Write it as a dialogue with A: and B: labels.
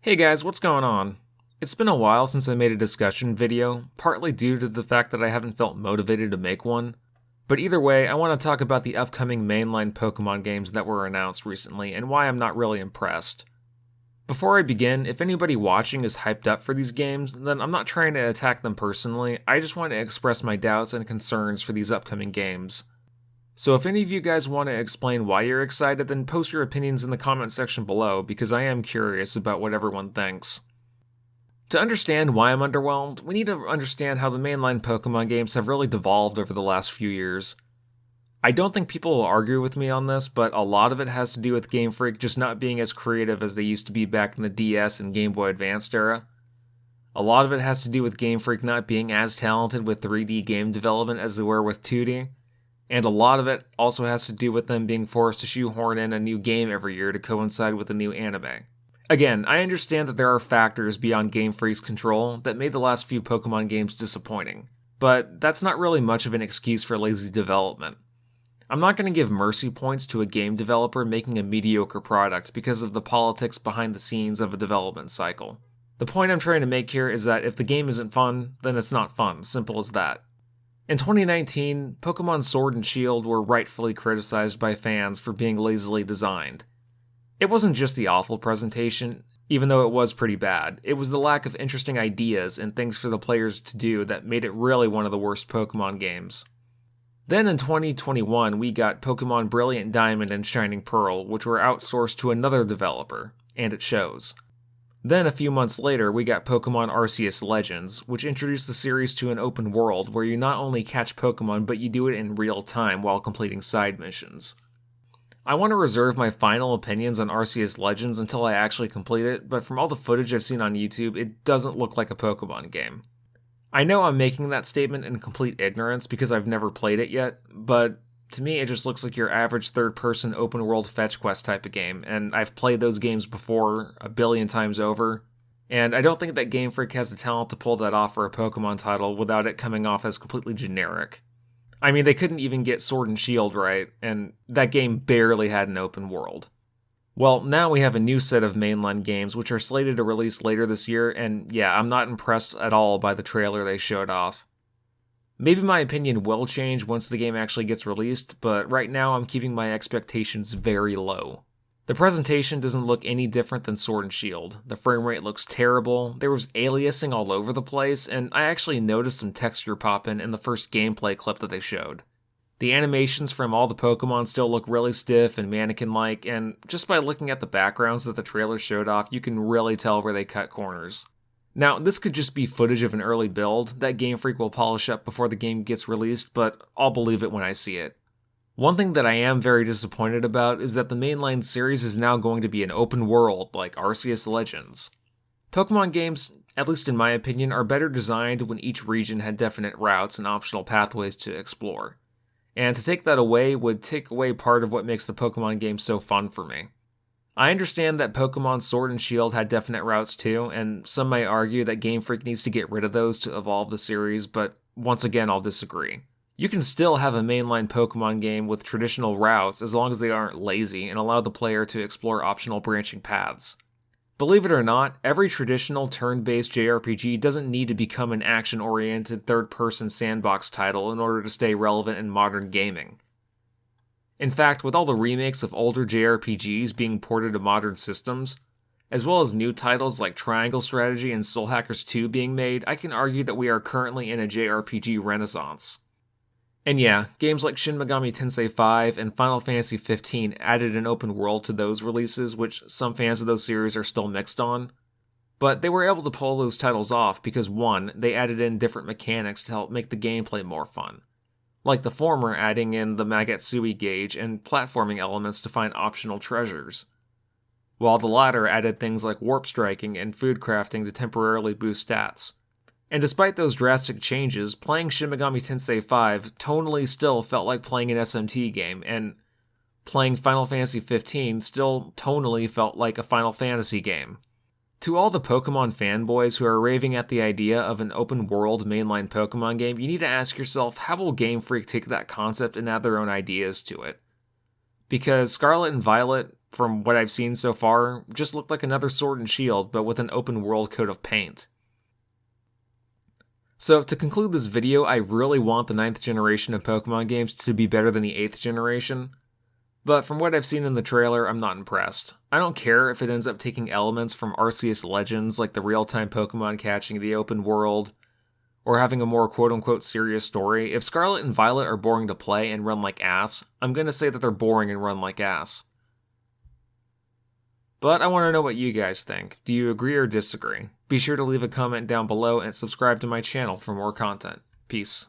A: Hey guys, what's going on? It's been a while since I made a discussion video, partly due to the fact that I haven't felt motivated to make one. But either way, I want to talk about the upcoming mainline Pokemon games that were announced recently and why I'm not really impressed. Before I begin, if anybody watching is hyped up for these games, then I'm not trying to attack them personally, I just want to express my doubts and concerns for these upcoming games. So if any of you guys want to explain why you're excited, then post your opinions in the comment section below, because I am curious about what everyone thinks. To understand why I'm underwhelmed, we need to understand how the mainline Pokemon games have really devolved over the last few years. I don't think people will argue with me on this, but a lot of it has to do with Game Freak just not being as creative as they used to be back in the DS and Game Boy Advanced era. A lot of it has to do with Game Freak not being as talented with 3D game development as they were with 2D. And a lot of it also has to do with them being forced to shoehorn in a new game every year to coincide with a new anime. Again, I understand that there are factors beyond Game Freak's control that made the last few Pokemon games disappointing, but that's not really much of an excuse for lazy development. I'm not going to give mercy points to a game developer making a mediocre product because of the politics behind the scenes of a development cycle. The point I'm trying to make here is that if the game isn't fun, then it's not fun, simple as that. In 2019, Pokemon Sword and Shield were rightfully criticized by fans for being lazily designed. It wasn't just the awful presentation, even though it was pretty bad. It was the lack of interesting ideas and things for the players to do that made it really one of the worst Pokemon games. Then in 2021, we got Pokemon Brilliant Diamond and Shining Pearl, which were outsourced to another developer, and it shows. Then a few months later, we got Pokemon Arceus Legends, which introduced the series to an open world where you not only catch Pokemon, but you do it in real time while completing side missions. I want to reserve my final opinions on Arceus Legends until I actually complete it, but from all the footage I've seen on YouTube, it doesn't look like a Pokemon game. I know I'm making that statement in complete ignorance because I've never played it yet, but to me, it just looks like your average third-person open-world fetch quest type of game, and I've played those games before a billion times over, and I don't think that Game Freak has the talent to pull that off for a Pokemon title without it coming off as completely generic. I mean, they couldn't even get Sword and Shield right, and that game barely had an open world. Well, now we have a new set of mainline games which are slated to release later this year, and yeah, I'm not impressed at all by the trailer they showed off. Maybe my opinion will change once the game actually gets released, but right now I'm keeping my expectations very low. The presentation doesn't look any different than Sword and Shield. The frame rate looks terrible, there was aliasing all over the place, and I actually noticed some texture pop-in the first gameplay clip that they showed. The animations from all the Pokemon still look really stiff and mannequin-like, and just by looking at the backgrounds that the trailer showed off, you can really tell where they cut corners. Now, this could just be footage of an early build that Game Freak will polish up before the game gets released, but I'll believe it when I see it. One thing that I am very disappointed about is that the mainline series is now going to be an open world like Arceus Legends. Pokemon games, at least in my opinion, are better designed when each region had definite routes and optional pathways to explore. And to take that away would take away part of what makes the Pokemon game so fun for me. I understand that Pokemon Sword and Shield had definite routes too, and some might argue that Game Freak needs to get rid of those to evolve the series, but once again I'll disagree. You can still have a mainline Pokemon game with traditional routes as long as they aren't lazy and allow the player to explore optional branching paths. Believe it or not, every traditional turn-based JRPG doesn't need to become an action-oriented third-person sandbox title in order to stay relevant in modern gaming. In fact, with all the remakes of older JRPGs being ported to modern systems, as well as new titles like Triangle Strategy and Soul Hackers 2 being made, I can argue that we are currently in a JRPG renaissance. And yeah, games like Shin Megami Tensei 5 and Final Fantasy 15 added an open world to those releases, which some fans of those series are still mixed on. But they were able to pull those titles off because 1, they added in different mechanics to help make the gameplay more fun. Like the former adding in the Magatsui gauge and platforming elements to find optional treasures, while the latter added things like warp striking and food crafting to temporarily boost stats. And despite those drastic changes, playing Shin Megami Tensei 5 tonally still felt like playing an SMT game, and playing Final Fantasy 15 still tonally felt like a Final Fantasy game. To all the Pokemon fanboys who are raving at the idea of an open-world mainline Pokemon game, you need to ask yourself, how will Game Freak take that concept and add their own ideas to it? Because Scarlet and Violet, from what I've seen so far, just look like another Sword and Shield, but with an open world coat of paint. So to conclude this video, I really want the 9th generation of Pokemon games to be better than the 8th generation, but from what I've seen in the trailer, I'm not impressed. I don't care if it ends up taking elements from Arceus Legends, like the real-time Pokemon catching the open world, or having a more quote-unquote serious story. If Scarlet and Violet are boring to play and run like ass, I'm gonna say that they're boring and run like ass. But I want to know what you guys think. Do you agree or disagree? Be sure to leave a comment down below and subscribe to my channel for more content. Peace.